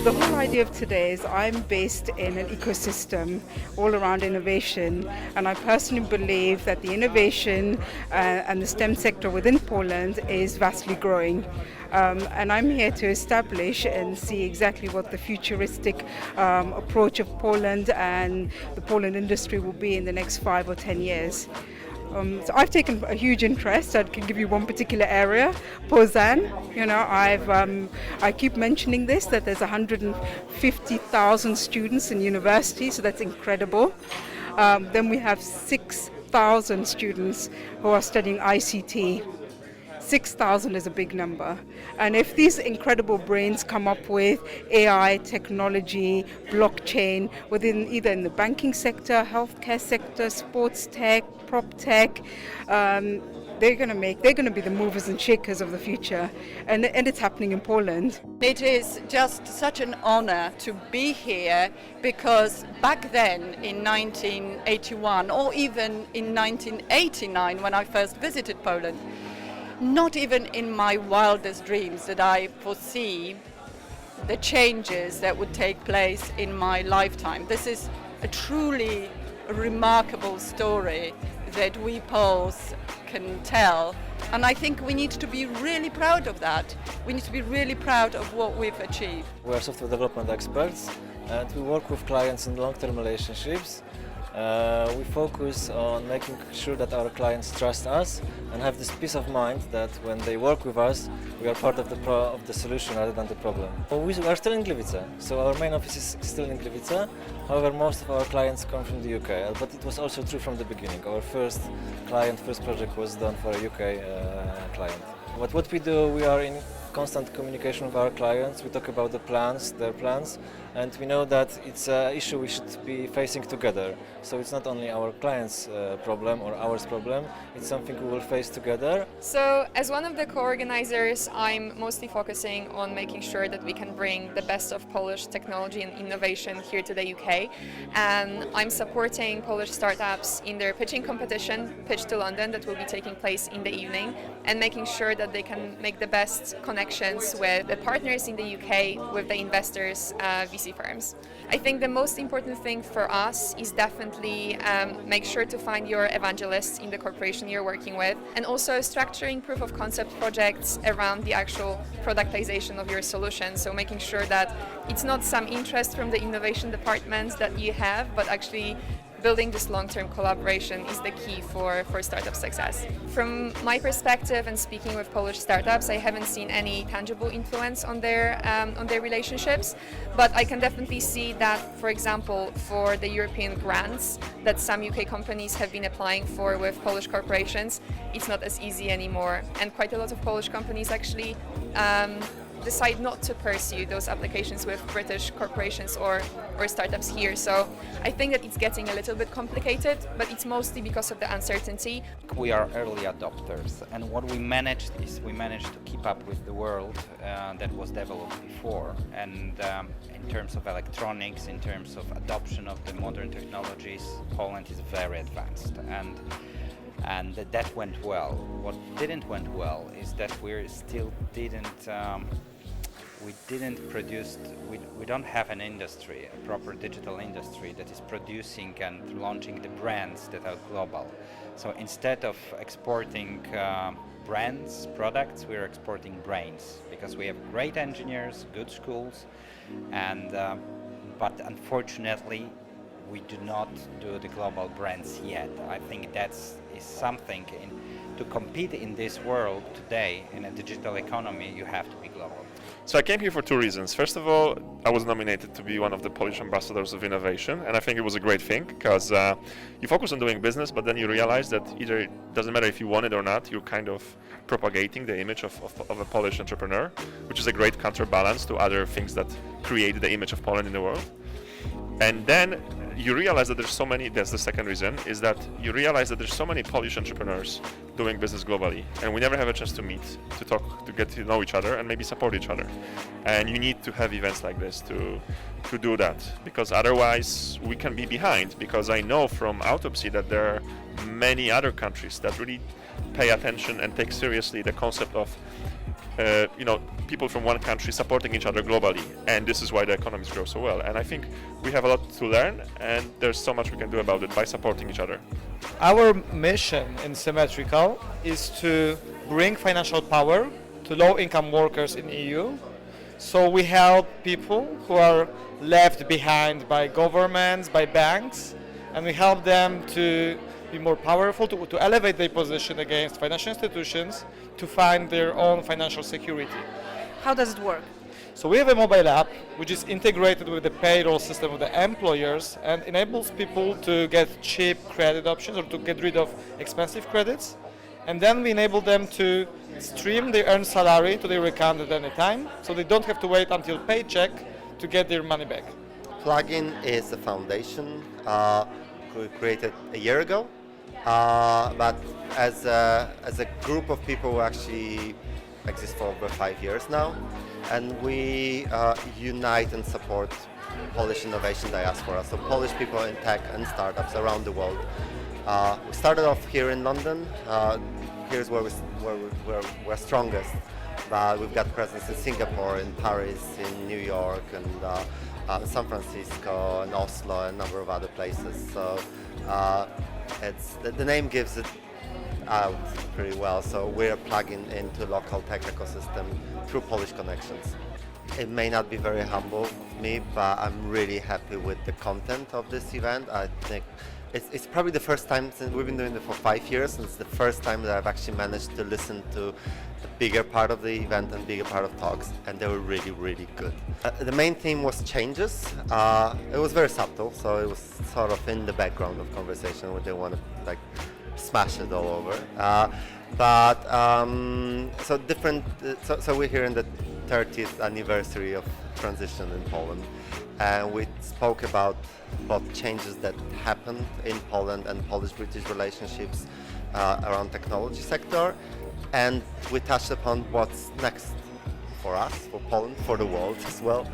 the whole idea of today is I'm based in an ecosystem all around innovation, and I personally believe that the innovation and the STEM sector within Poland is vastly growing. And I'm here to establish and see exactly what the futuristic approach of Poland and the Poland industry will be in the next 5 or 10 years. So I've taken a huge interest. I can give you one particular area, Poznan. I keep mentioning this, that there's 150,000 students in university, so that's incredible. Then we have 6,000 students who are studying ICT. 6,000 is a big number. And if these incredible brains come up with AI, technology, blockchain, within either in the banking sector, healthcare sector, sports tech, prop tech, they're going to be the movers and shakers of the future. And it's happening in Poland. It is just such an honor to be here, because back then in 1981 or even in 1989 when I first visited Poland, not even in my wildest dreams did I foresee the changes that would take place in my lifetime. This is a truly remarkable story that we Poles can tell, and I think we need to be really proud of that. We need to be really proud of what we've achieved. We are software development experts, and we work with clients in long-term relationships. We focus on making sure that our clients trust us and have this peace of mind that when they work with us, we are part of the solution rather than the problem. We are still in Gliwice, so our main office is still in Gliwice. However, most of our clients come from the UK, but it was also true from the beginning. Our first project was done for a UK client. But what we do, we are in constant communication with our clients. We talk about their plans, and we know that it's an issue we should be facing together. So it's not only our clients' problem or our problem, it's something we will face together. So as one of the co-organizers, I'm mostly focusing on making sure that we can bring the best of Polish technology and innovation here to the UK. And I'm supporting Polish startups in their pitching competition, Pitch to London, that will be taking place in the evening, and making sure that they can make the best connections with the partners in the UK, with the investors, VC firms. I think the most important thing for us is definitely make sure to find your evangelists in the corporation you're working with, and also structuring proof of concept projects around the actual productization of your solution. So making sure that it's not some interest from the innovation departments that you have, but actually building this long-term collaboration is the key for startup success. From my perspective and speaking with Polish startups, I haven't seen any tangible influence on their relationships, but I can definitely see that, for example, for the European grants that some UK companies have been applying for with Polish corporations, it's not as easy anymore, and quite a lot of Polish companies actually decide not to pursue those applications with British corporations or startups here. So I think that it's getting a little bit complicated, but it's mostly because of the uncertainty. We are early adopters, and what we managed is we managed to keep up with the world that was developed before. And in terms of electronics, in terms of adoption of the modern technologies, Poland is very advanced. And that went well. What didn't went well is that we still didn't produce, we don't have an industry, a proper digital industry that is producing and launching the brands that are global. So instead of exporting brands, products, we're exporting brains, because we have great engineers, good schools, and but unfortunately we do not do the global brands yet. I think is something to compete in this world today in a digital economy, you have to be global. So I came here for two reasons. First of all, I was nominated to be one of the Polish ambassadors of innovation, and I think it was a great thing, because you focus on doing business, but then you realize that either it doesn't matter if you want it or not, you're kind of propagating the image of a Polish entrepreneur, which is a great counterbalance to other things that create the image of Poland in the world. And then you realize that there's so many, that's the second reason, is that you realize that there's so many Polish entrepreneurs doing business globally, and we never have a chance to meet, to talk, to get to know each other and maybe support each other. And you need to have events like this to do that, because otherwise we can be behind, because I know from autopsy that there are many other countries that really pay attention and take seriously the concept of people from one country supporting each other globally, and this is why the economies grow so well. And I think we have a lot to learn, and there's so much we can do about it by supporting each other. Our mission in Symmetrical is to bring financial power to low-income workers in EU. So we help people who are left behind by governments, by banks, and we help them to be more powerful, to elevate their position against financial institutions, to find their own financial security. How does it work? So we have a mobile app which is integrated with the payroll system of the employers and enables people to get cheap credit options or to get rid of expensive credits. And then we enable them to stream their earned salary to their account at any time, so they don't have to wait until paycheck to get their money back. Plugin is a foundation created a year ago, but as a group of people who actually exist for over 5 years now, and we unite and support Polish innovation diaspora, so Polish people in tech and startups around the world. We started off here in London. Here's where we're strongest. But we've got presence in Singapore, in Paris, in New York, and San Francisco, and Oslo, and a number of other places. So the name gives it out pretty well. So we're plugging into local tech ecosystem through Polish connections. It may not be very humble of me, but I'm really happy with the content of this event. I think it's probably the first time, since we've been doing it for 5 years, and it's the first time that I've actually managed to listen to a bigger part of the event and bigger part of talks, and they were really, really good. The main theme was changes. It was very subtle, so it was sort of in the background of conversation where they want to smash it all over. So we're here in the 30th anniversary of transition in Poland, and we spoke about changes that happened in Poland and Polish-British relationships around technology sector, and we touched upon what's next for us, for Poland, for the world as well.